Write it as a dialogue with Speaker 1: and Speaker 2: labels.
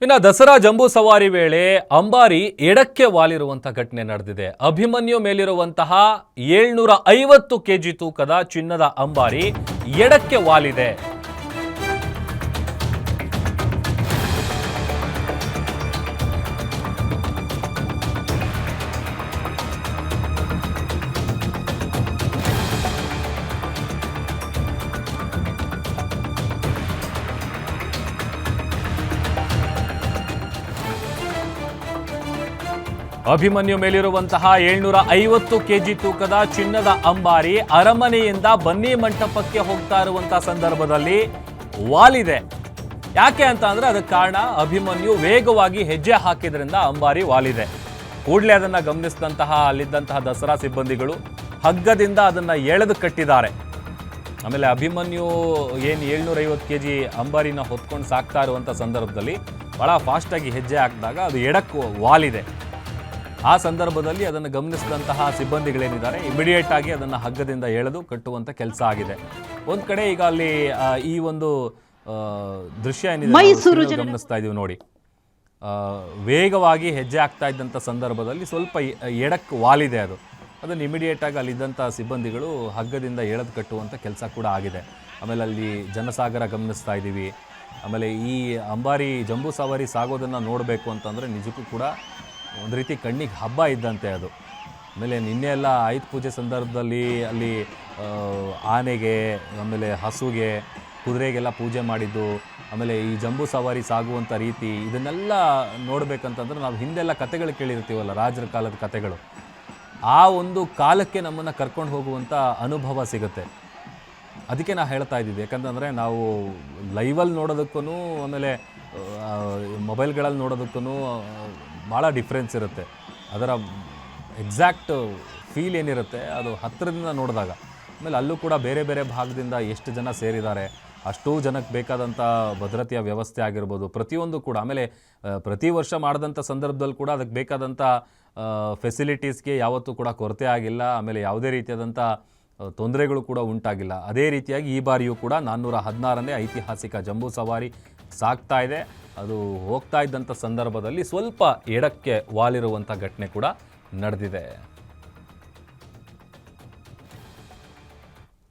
Speaker 1: ಇನ್ನು ದಸರಾ ಜಂಬೂ ಸವಾರಿ ವೇಳೆ ಅಂಬಾರಿ ಎಡಕ್ಕೆ ವಾಲಿರುವಂಥ ಘಟನೆ ನಡೆದಿದೆ. ಅಭಿಮನ್ಯು ಮೇಲಿರುವಂತಹ 750 ಕೆಜಿ ತೂಕದ ಚಿನ್ನದ ಅಂಬಾರಿ ಎಡಕ್ಕೆ ವಾಲಿದೆ. ಅಭಿಮನ್ಯು ಮೇಲಿರುವಂತಹ 750 ಕೆಜಿ ತೂಕದ ಚಿನ್ನದ ಅಂಬಾರಿ ಅರಮನೆಯಿಂದ ಬನ್ನಿ ಮಂಟಪಕ್ಕೆ ಹೋಗ್ತಾ ಇರುವಂತಹ ಸಂದರ್ಭದಲ್ಲಿ ವಾಲಿದೆ. ಯಾಕೆ ಅಂತ ಅಂದ್ರೆ ಅದಕ್ಕೆ ಕಾರಣ ಅಭಿಮನ್ಯು ವೇಗವಾಗಿ ಹೆಜ್ಜೆ ಹಾಕಿದ್ರಿಂದ ಅಂಬಾರಿ ವಾಲಿದೆ. ಕೂಡಲೇ ಅದನ್ನ ಗಮನಿಸಿದಂತಹ ಅಲ್ಲಿದ್ದಂತಹ ದಸರಾ ಸಿಬ್ಬಂದಿಗಳು ಹಗ್ಗದಿಂದ ಅದನ್ನ ಎಳೆದು ಕಟ್ಟಿದ್ದಾರೆ. ಆಮೇಲೆ ಅಭಿಮನ್ಯು ಏನು 750 ಕೆಜಿ ಅಂಬಾರಿನ ಹೊತ್ಕೊಂಡು ಸಾಕ್ತಾ ಇರುವಂಥ ಸಂದರ್ಭದಲ್ಲಿ ಬಹಳ ಫಾಸ್ಟಾಗಿ ಹೆಜ್ಜೆ ಹಾಕಿದಾಗ ಅದು ಎಡಕ್ಕೆ ವಾಲಿದೆ. ಆ ಸಂದರ್ಭದಲ್ಲಿ ಅದನ್ನು ಗಮನಿಸಿದಂತಹ ಸಿಬ್ಬಂದಿಗಳೇನಿದ್ದಾರೆ ಇಮಿಡಿಯೇಟ್ ಆಗಿ ಅದನ್ನು ಹಗ್ಗದಿಂದ ಎಳೆದು ಕಟ್ಟುವಂಥ ಕೆಲಸ ಆಗಿದೆ. ಒಂದು ಕಡೆ ಈಗ ಅಲ್ಲಿ ಈ ಒಂದು ದೃಶ್ಯ ಏನಿದೆ ಗಮನಿಸ್ತಾ ಇದೀವಿ ನೋಡಿ. ವೇಗವಾಗಿ ಹೆಜ್ಜೆ ಆಗ್ತಾ ಇದ್ದಂಥ ಸಂದರ್ಭದಲ್ಲಿ ಸ್ವಲ್ಪ ಎಡಕ್ಕೆ ವಾಲಿದೆ. ಅದನ್ನು ಇಮಿಡಿಯೇಟ್ ಆಗಿ ಅಲ್ಲಿದ್ದಂಥ ಸಿಬ್ಬಂದಿಗಳು ಹಗ್ಗದಿಂದ ಎಳೆದು ಕಟ್ಟುವಂಥ ಕೆಲಸ ಕೂಡ ಆಗಿದೆ. ಆಮೇಲೆ ಅಲ್ಲಿ ಜನಸಾಗರ ಗಮನಿಸ್ತಾ ಇದ್ದೀವಿ. ಆಮೇಲೆ ಈ ಅಂಬಾರಿ ಜಂಬೂ ಸವಾರಿ ಸಾಗೋದನ್ನು ನೋಡಬೇಕು ಅಂತಂದರೆ ನಿಜಕ್ಕೂ ಕೂಡ ಒಂದು ರೀತಿ ಕಣ್ಣಿಗೆ ಹಬ್ಬ ಇದ್ದಂತೆ ಅದು. ಆಮೇಲೆ ನಿನ್ನೆ ಎಲ್ಲ ಆಯುಧ ಪೂಜೆ ಸಂದರ್ಭದಲ್ಲಿ ಅಲ್ಲಿ ಆನೆಗೆ, ಆಮೇಲೆ ಹಸುಗೆ, ಕುದುರೆಗೆಲ್ಲ ಪೂಜೆ ಮಾಡಿದ್ದು, ಆಮೇಲೆ ಈ ಜಂಬೂ ಸವಾರಿ ಸಾಗುವಂಥ ರೀತಿ ಇದನ್ನೆಲ್ಲ ನೋಡಬೇಕಂತಂದ್ರೆ ನಾವು ಹಿಂದೆಲ್ಲ ಕತೆಗಳು ಕೇಳಿರ್ತೀವಲ್ಲ, ರಾಜರ ಕಾಲದ ಕತೆಗಳು. ಆ ಒಂದು ಕಾಲಕ್ಕೆ ನಮ್ಮನ್ನು ಕರ್ಕೊಂಡು ಹೋಗುವಂಥ ಅನುಭವ ಸಿಗುತ್ತೆ. ಅದಕ್ಕೆ ನಾನು ಹೇಳ್ತಾ ಇದ್ದಿದ್ದೆ, ಯಾಕಂತಂದರೆ ನಾವು ಲೈವಲ್ಲಿ ನೋಡೋದಕ್ಕೂ ಆಮೇಲೆ ಮೊಬೈಲ್ಗಳಲ್ಲಿ ನೋಡೋದಕ್ಕೂ ಭಾಳ ಡಿಫ್ರೆನ್ಸ್ ಇರುತ್ತೆ. ಅದರ ಎಕ್ಸಾಕ್ಟ್ ಫೀಲ್ ಏನಿರುತ್ತೆ ಅದು ಹತ್ತಿರದಿಂದ ನೋಡಿದಾಗ. ಆಮೇಲೆ ಅಲ್ಲೂ ಕೂಡ ಬೇರೆ ಬೇರೆ ಭಾಗದಿಂದ ಎಷ್ಟು ಜನ ಸೇರಿದ್ದಾರೆ, ಅಷ್ಟೂ ಜನಕ್ಕೆ ಬೇಕಾದಂಥ ಭದ್ರತೆಯ ವ್ಯವಸ್ಥೆ ಆಗಿರ್ಬೋದು, ಪ್ರತಿಯೊಂದು ಕೂಡ. ಆಮೇಲೆ ಪ್ರತಿ ವರ್ಷ ಮಾಡಿದಂಥ ಸಂದರ್ಭದಲ್ಲಿ ಕೂಡ ಅದಕ್ಕೆ ಬೇಕಾದಂಥ ಫೆಸಿಲಿಟೀಸ್ಗೆ ಯಾವತ್ತೂ ಕೂಡ ಕೊರತೆ ಆಗಿಲ್ಲ. ಆಮೇಲೆ ಯಾವುದೇ ರೀತಿಯಾದಂಥ ತೊಂದರೆಗಳು ಕೂಡ ಉಂಟಾಗಿಲ್ಲ. ಅದೇ ರೀತಿಯಾಗಿ ಈ ಬಾರಿಯೂ ಕೂಡ 416ನೇ ಐತಿಹಾಸಿಕ ಜಂಬೂ ಸವಾರಿ ಸಾಗ್ತಾ ಇದೆ. ಅದು ಹೋಗ್ತಾ ಇದ್ದಂಥ ಸಂದರ್ಭದಲ್ಲಿ ಸ್ವಲ್ಪ ಎಡಕ್ಕೆ ವಾಲಿರುವಂಥ ಘಟನೆ ಕೂಡ ನಡೆದಿದೆ.